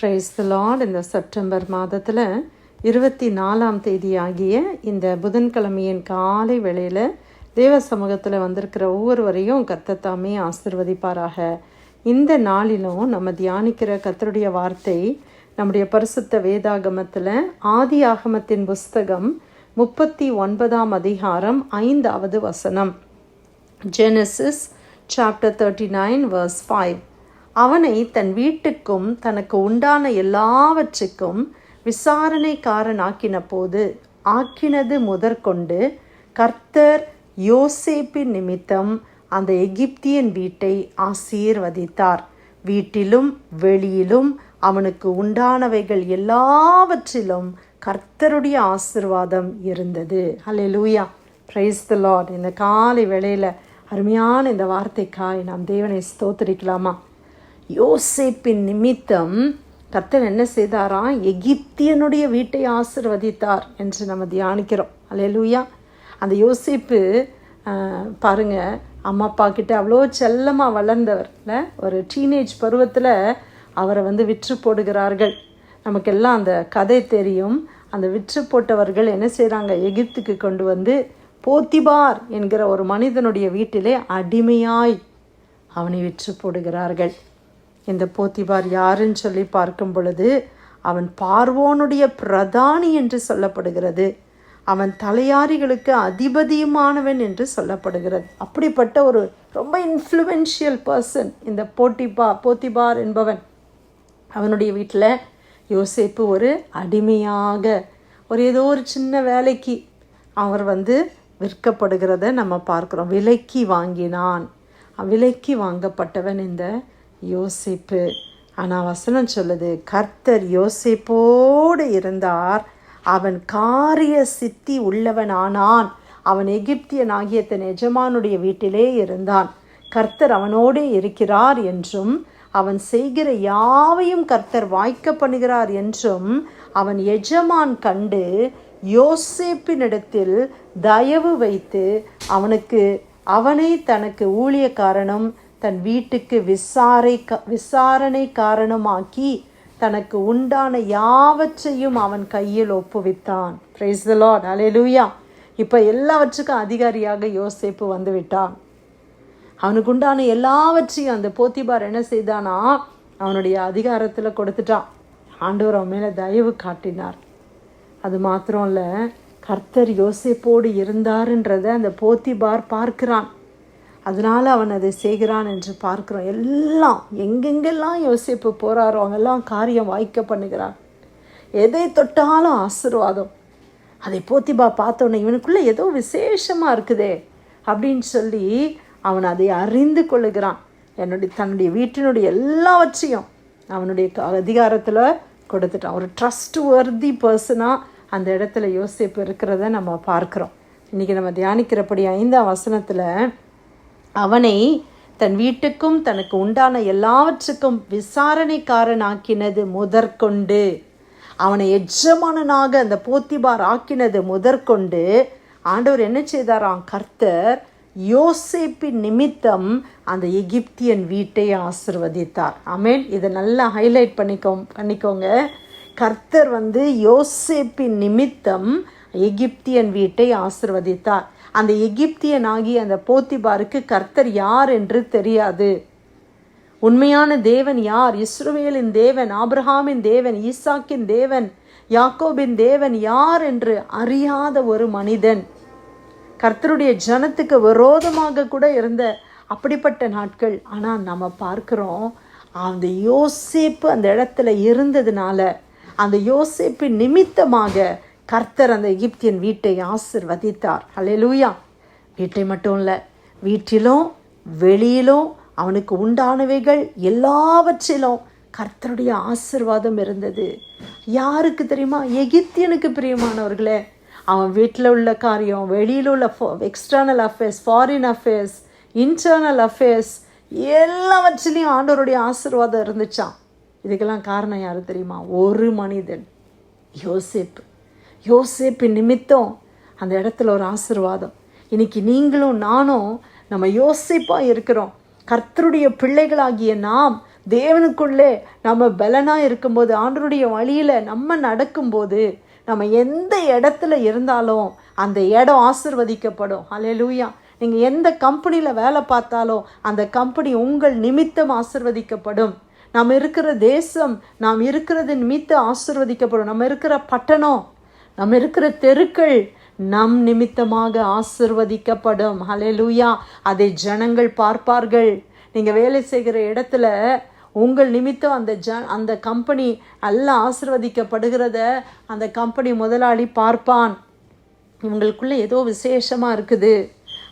Praise the Lord. இந்த September மாதத்தில் 24ஆம் தேதி ஆகிய இந்த புதன்கிழமையின் காலை வேளையில் தேவ சமூகத்தில் வந்திருக்கிற ஒவ்வொருவரையும் கர்த்தர் தாமே ஆசீர்வதிப்பாராக. இந்த நாளிலும் நம்ம தியானிக்கிற கர்த்தருடைய வார்த்தை நம்முடைய பரிசுத்த வேதாகமத்தில் ஆதி ஆகமத்தின் புஸ்தகம் 39ஆம் அதிகாரம் 5வது வசனம். Genesis chapter 39 verse 5. அவனை தன் வீட்டுக்கும் தனக்கு உண்டான எல்லாவற்றுக்கும் விசாரணைக்காரனாக்கின போது ஆக்கினது முதற்கொண்டு கர்த்தர் யோசேப்பின் நிமித்தம் அந்த எகிப்தியன் வீட்டை ஆசீர்வதித்தார். வீட்டிலும் வெளியிலும் அவனுக்கு உண்டானவைகள் எல்லாவற்றிலும் கர்த்தருடைய ஆசீர்வாதம் இருந்தது. ஹல்லேலூயா, பிரைஸ் தி லார்ட். இந்த காலை வேளையில் அருமையான இந்த வார்த்தைக்காய் நாம் தேவனை ஸ்தோத்திரிக்கலாமா? யோசேப்பின் நிமித்தம் கர்த்தர் என்ன செய்தாராம்? எகிப்தியனுடைய வீட்டை ஆசீர்வதித்தார் என்று நம்ம தியானிக்கிறோம். ஹல்லேலூயா. அந்த யோசேப்பு பாருங்க, அம்மா அப்பா கிட்ட அவ்வளோ செல்லமாக வளர்ந்தவர் இல்லை. ஒரு டீனேஜ் பருவத்தில் அவரை விற்று போடுகிறார்கள். நமக்கெல்லாம் அந்த கதை தெரியும். அந்த விற்று போட்டவர்கள் என்ன செய்கிறாங்க? எகிப்துக்கு கொண்டு வந்து போத்திபார் என்கிற ஒரு மனிதனுடைய வீட்டிலே அடிமையாய் அவனை விற்று போடுகிறார்கள். இந்த போத்திபார் யாருன்னு சொல்லி பார்க்கும் பொழுது அவன் பார்வோனுடைய பிரதானி என்று சொல்லப்படுகிறது. அவன் தலையாரிகளுக்கு அதிபதியுமானவன் என்று சொல்லப்படுகிறது. அப்படிப்பட்ட ஒரு ரொம்ப இன்ஃப்ளூயன்ஷியல் பர்சன் இந்த போத்திபார் என்பவன். அவனுடைய வீட்டில் யோசேப்பு ஒரு அடிமையாக ஏதோ ஒரு சின்ன வேலைக்கு அவர் விற்கப்படுகிறத நம்ம பார்க்குறோம். விலைக்கு வாங்கினான். விலைக்கு வாங்கப்பட்டவன் இந்த யோசேப்பு. ஆனால் வசனம் சொல்லுது, கர்த்தர் யோசேப்போடு இருந்தார், அவன் காரிய சித்தி உள்ளவன் ஆனான். அவன் எகிப்தியன் ஆகிய தன் எஜமானுடைய வீட்டிலே இருந்தான். கர்த்தர் அவனோடு இருக்கிறார் என்றும் அவன் செய்கிற யாவையும் கர்த்தர் வாய்க்க பண்ணுகிறார் என்றும் அவன் எஜமான் கண்டு யோசேப்பினிடத்தில் தயவு வைத்து அவனை தனக்கு ஊழியக்காரனும் தன் வீட்டுக்கு விசாரணை காரணமாக்கி தனக்கு உண்டான யாவற்றையும் அவன் கையில் ஒப்புவித்தான். Praise the Lord. ஹல்லேலூயா. இப்போ எல்லாவற்றுக்கும் அதிகாரியாக யோசேப்பு வந்துவிட்டான். அவனுக்கு உண்டான எல்லாவற்றையும் அந்த போத்திபார் என்ன செய்தானா? அவனுடைய அதிகாரத்தில் கொடுத்துட்டான். ஆண்டவர் அவன் மேலே தயவு காட்டினார். அது மாத்திரம் இல்லை, கர்த்தர் யோசேப்போடு இருந்தாருன்றதை அந்த போத்திபார் பார்க்கிறான். அதனால் அவன் அதை செய்கிறான் என்று பார்க்குறோம். எல்லாம் எங்கெங்கெல்லாம் யோசேப்பு போகிறாரோ அவங்கெல்லாம் காரியம் வாய்க்க பண்ணுகிறான். எதை தொட்டாலும் ஆசீர்வாதம். அதை போத்திபார் பார்த்தோன்னே இவனுக்குள்ளே ஏதோ விசேஷமாக இருக்குதே அப்படின்னு சொல்லி அவன் அதை அறிந்து கொள்ளுகிறான். தன்னுடைய வீட்டினுடைய எல்லாவற்றையும் அவனுடைய அதிகாரத்தில் கொடுத்துட்டான். ஒரு ட்ரஸ்ட் வர்தி பர்சனாக அந்த இடத்துல யோசேப்பு இருக்கிறத நம்ம பார்க்குறோம். இன்றைக்கி நம்ம தியானிக்கிறபடி 5ஆம் வசனத்தில் அவனை தன் வீட்டுக்கும் தனக்கு உண்டான எல்லாவற்றுக்கும் விசாரணைக்காரனாக்கினது முதற்கொண்டு, அவனை எஜமானனாக அந்த போத்திபார் ஆக்கினது முதற்கொண்டு ஆண்டவர் என்ன செய்தாராம்? கர்த்தர் யோசேப்பின் நிமித்தம் அந்த எகிப்தியன் வீட்டை ஆசீர்வதித்தார். ஆமென். இதை நல்லா ஹைலைட் பண்ணிக்கோங்க. கர்த்தர் யோசேப்பின் நிமித்தம் எகிப்தியன் வீட்டை ஆசீர்வதித்தார். அந்த எகிப்தியன் ஆகிய அந்த போத்திபாருக்கு கர்த்தர் யார் என்று தெரியாது. உண்மையான தேவன் யார்? இஸ்ரவேலின் தேவன், ஆபிரகாமின் தேவன், ஈசாக்கின் தேவன், யாக்கோபின் தேவன் யார் என்று அறியாத ஒரு மனிதன். கர்த்தருடைய ஜனத்துக்கு விரோதமாக கூட இருந்த அப்படிப்பட்ட நாட்கள். ஆனால் நம்ம பார்க்குறோம், அந்த யோசேப்பு அந்த இடத்துல இருந்ததுனால, அந்த யோசேப்பின் நிமித்தமாக கர்த்தர் அந்த எகிப்தியன் வீட்டை ஆசீர்வதித்தார். ஹல்லேலூயா. வீட்டை மட்டும் இல்லை, வீட்டிலும் வெளியிலும் அவனுக்கு உண்டானவைகள் எல்லாவற்றிலும் கர்த்தருடைய ஆசீர்வாதம் இருந்தது. யாருக்கு தெரியுமா? எகிப்தியனுக்கு பிரியமானவர்களே. அவன் வீட்டில் உள்ள காரியம், வெளியில் உள்ள external affairs, foreign affairs, internal affairs எல்லாவற்றிலையும் ஆண்டவருடைய ஆசீர்வாதம் இருந்துச்சான். இதுக்கெல்லாம் காரணம் யார் தெரியுமா? ஒரு மனிதன், யோசேப்பு. யோசேப்பின் நிமித்தம் அந்த இடத்துல ஒரு ஆசீர்வாதம். இன்னைக்கு நீங்களும் நானும் நம்ம யோசேப்பாக இருக்கிறோம். கர்த்தருடைய பிள்ளைகளாகிய நாம் தேவனுக்குள்ளே நம்ம பலனாக இருக்கும்போது, ஆண்டவருடைய வழியில் நம்ம நடக்கும்போது, நம்ம எந்த இடத்துல இருந்தாலும் அந்த இடம் ஆசீர்வதிக்கப்படும். ஹல்லேலூயா. நீங்கள் எந்த கம்பெனியில் வேலை பார்த்தாலும் அந்த கம்பெனி உங்கள் நிமித்தம் ஆசீர்வதிக்கப்படும். நாம் இருக்கிற தேசம், நாம் இருக்கிறது நிமித்தம் ஆசீர்வதிக்கப்படும். நம்ம இருக்கிற பட்டணம், நம்ம இருக்கிற தெருக்கள் நம் நிமித்தமாக ஆசீர்வதிக்கப்படும். ஹல்லேலூயா. அதை ஜனங்கள் பார்ப்பார்கள். நீங்கள் வேலை செய்கிற இடத்துல உங்கள் நிமித்தம் அந்த கம்பெனி எல்லாம் ஆசீர்வதிக்கப்படுகிறத அந்த கம்பெனி முதலாளி பார்ப்பான். இவங்களுக்குள்ளே ஏதோ விசேஷமாக இருக்குது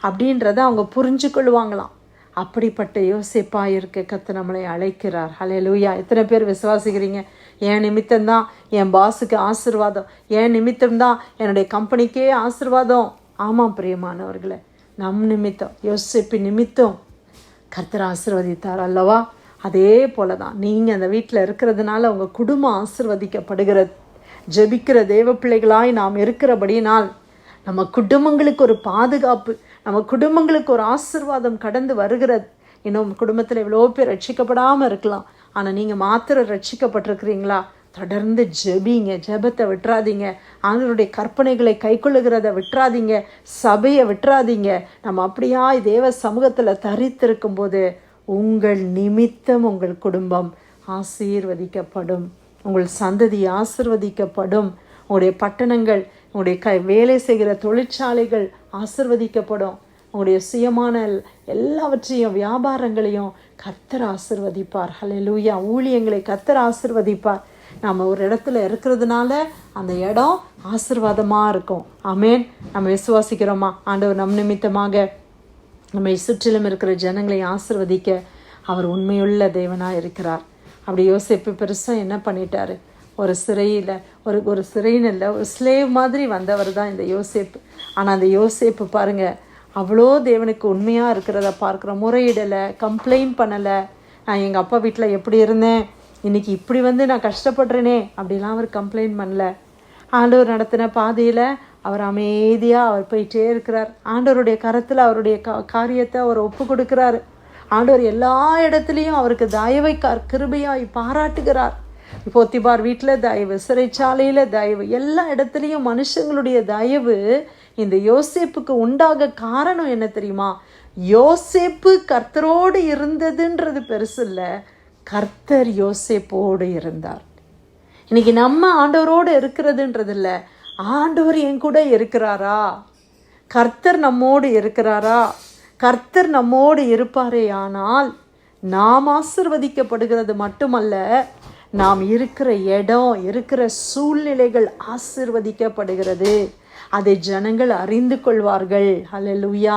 அப்படின்றத அவங்க புரிஞ்சு கொள்வாங்களாம். அப்படிப்பட்ட யோசிப்பாக இருக்க கர்த்தர் நம்மளை அழைக்கிறார். ஹல்லேலூயா. எத்தனை பேர் விசுவாசிக்கிறீங்க? என் நிமித்தம்தான் என் பாஸுக்கு ஆசீர்வாதம், என் நிமித்தம்தான் என்னுடைய கம்பெனிக்கே ஆசீர்வாதம். ஆமாம் பிரியமானவர்களே, நம் நிமித்தம், யோசிப்பின் நிமித்தம் கர்த்தர் ஆசீர்வதித்தார் அல்லவா? அதே போல தான் நீங்கள் அந்த வீட்டில் இருக்கிறதுனால உங்கள் குடும்பம் ஆசீர்வதிக்கப்படுகிறது. ஜெபிக்கிற தேவ பிள்ளைகளாய் நாம் இருக்கிறபடினால் நம்ம குடும்பங்களுக்கு ஒரு பாதுகாப்பு, நம்ம குடும்பங்களுக்கு ஒரு ஆசீர்வாதம் கடந்து வருகிறது. இன்னும் குடும்பத்தில் எவ்வளோ பேர் ரட்சிக்கப்படாமல் இருக்கலாம். ஆனால் நீங்கள் மாத்திரம் ரட்சிக்கப்பட்டிருக்கிறீங்களா? தொடர்ந்து ஜெபிங்க, ஜெபத்தை விட்டுறாதீங்க. ஆண்டவருடைய கற்பனைகளை கைக்கொள்ளுகிறத விட்டுறாதீங்க, சபையை விட்டுறாதீங்க. நம்ம அப்படியா தேவ சமூகத்தில் தரித்திருக்கும் போது உங்கள் நிமித்தம் உங்கள் குடும்பம் ஆசீர்வதிக்கப்படும், உங்கள் சந்ததி ஆசீர்வதிக்கப்படும், உங்களுடைய பட்டணங்கள், உங்களுடைய வேலை செய்கிற தொழிற்சாலைகள் ஆசீர்வதிக்கப்படும். உங்களுடைய சுயமான எல்லாவற்றையும் வியாபாரங்களையும் கர்த்தர் ஆசீர்வதிப்பார். ஹல்லேலூயா. ஊழியங்களை கர்த்தர் ஆசீர்வதிப்பார். நம்ம ஒரு இடத்துல இருக்கிறதுனால அந்த இடம் ஆசீர்வாதமாக இருக்கும். ஆமேன். நம்ம விசுவாசிக்கிறோமா? ஆண்டவர் நம் நிமித்தமாக நம்மை சுற்றிலும் இருக்கிற ஜனங்களை ஆசீர்வதிக்க அவர் உண்மையுள்ள தேவனாக இருக்கிறார். அப்படி யோசேப்பு பெருசாக என்ன பண்ணிட்டாரு? ஒரு சிறையில் ஒரு சிறைன்னு இல்லை, ஒரு ஸ்லேவ் மாதிரி வந்தவர் தான் இந்த யோசேப்பு. ஆனால் அந்த யோசேப்பு பாருங்கள், அவ்வளோ தேவனுக்கு உண்மையாக இருக்கிறத பார்க்குறோம். முறையிடலை, கம்ப்ளைண்ட் பண்ணலை. நான் எங்கள் அப்பா வீட்டில் எப்படி இருந்தேன், இன்றைக்கி இப்படி நான் கஷ்டப்படுறேனே அப்படிலாம் அவர் கம்ப்ளைண்ட் பண்ணல. ஆண்டவர் நடத்தின பாதையில் அவர் அமைதியாக அவர் போயிட்டே இருக்கிறார். ஆண்டவருடைய கரத்தில் அவருடைய காரியத்தை அவர் ஒப்பு கொடுக்குறாரு. ஆண்டவர் எல்லா இடத்துலையும் அவருக்கு தயவை கிருபையாய் பாராட்டுகிறார். போத்திபார் வீட்டில் தயவு, சிறைச்சாலையில் தயவு, எல்லா இடத்துலையும் மனுஷங்களுடைய தயவு இந்த யோசேப்புக்கு உண்டாக காரணம் என்ன தெரியுமா? யோசேப்பு கர்த்தரோடு இருந்ததுன்றது பெருசு இல்லை, கர்த்தர் யோசேப்போடு இருந்தார். இன்னைக்கு நம்ம ஆண்டவரோடு இருக்கிறதுன்றது இல்லை, ஆண்டவர் என் கூட இருக்கிறாரா, கர்த்தர் நம்மோடு இருக்கிறாரா? கர்த்தர் நம்மோடு இருப்பாரே ஆனால் நாம் ஆசீர்வதிக்கப்படுகிறது மட்டுமல்ல, நாம் இருக்கிற இடம், இருக்கிற சூழ்நிலைகள் ஆசீர்வதிக்கப்படுகிறது. அதை ஜனங்கள் அறிந்து கொள்வார்கள். ஹல்லேலூயா.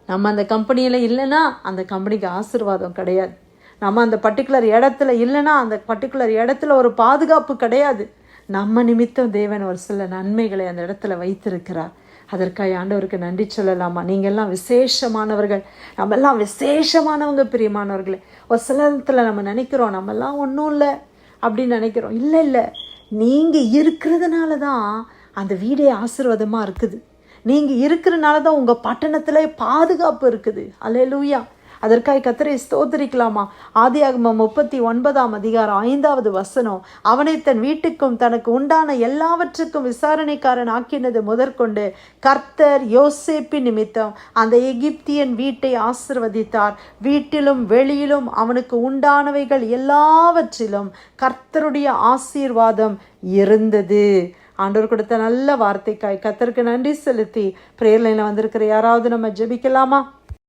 நம்ம அந்த கம்பெனியில் இல்லைன்னா அந்த கம்பெனிக்கு ஆசீர்வாதம் கிடையாது. நம்ம அந்த பர்டிகுலர் இடத்துல இல்லைன்னா அந்த பர்டிகுலர் இடத்துல ஒரு பாதுகாப்பு கிடையாது. நம்ம நிமித்தம் தேவன் ஒரு சில நன்மைகளை அந்த இடத்துல வைத்திருக்கிறார். அதற்காக ஆண்டவருக்கு நன்றி சொல்லலாமா? நீங்கள்லாம் விசேஷமானவர்கள், நம்மெல்லாம் விசேஷமானவங்க பிரியமானவர்களே. ஒரு சில இடத்துல நம்ம நினைக்கிறோம் நம்மெல்லாம் ஒன்றும் இல்லை அப்படின்னு நினைக்கிறோம். இல்லை, நீங்கள் இருக்கிறதுனால தான் அந்த வீடே ஆசீர்வாதமாக இருக்குது. நீங்கள் இருக்கிறனால தான் உங்கள் பட்டணத்தில் பாதுகாப்பு இருக்குது. அல்லேலூயா. அதற்காக கர்த்தரை ஸ்தோத்திரிக்கலாமா? ஆதியாகமம் 39:5 அவனை தன் வீட்டுக்கும் தனக்கு உண்டான எல்லாவற்றுக்கும் விசாரணைக்காரன் ஆக்கினது முதற்கொண்டு கர்த்தர் யோசேப்பின் நிமித்தம் அந்த எகிப்தியன் வீட்டை ஆசீர்வதித்தார். வீட்டிலும் வெளியிலும் அவனுக்கு உண்டானவைகள் எல்லாவற்றிலும் கர்த்தருடைய ஆசீர்வாதம் இருந்தது. ஆண்டவர் கொடுத்த நல்ல வார்த்தைக்காய் கர்த்தருக்கு நன்றி செலுத்தி பிரேயர் லைனில் வந்திருக்கிற யாராவது நம்ம ஜெபிக்கலாமா?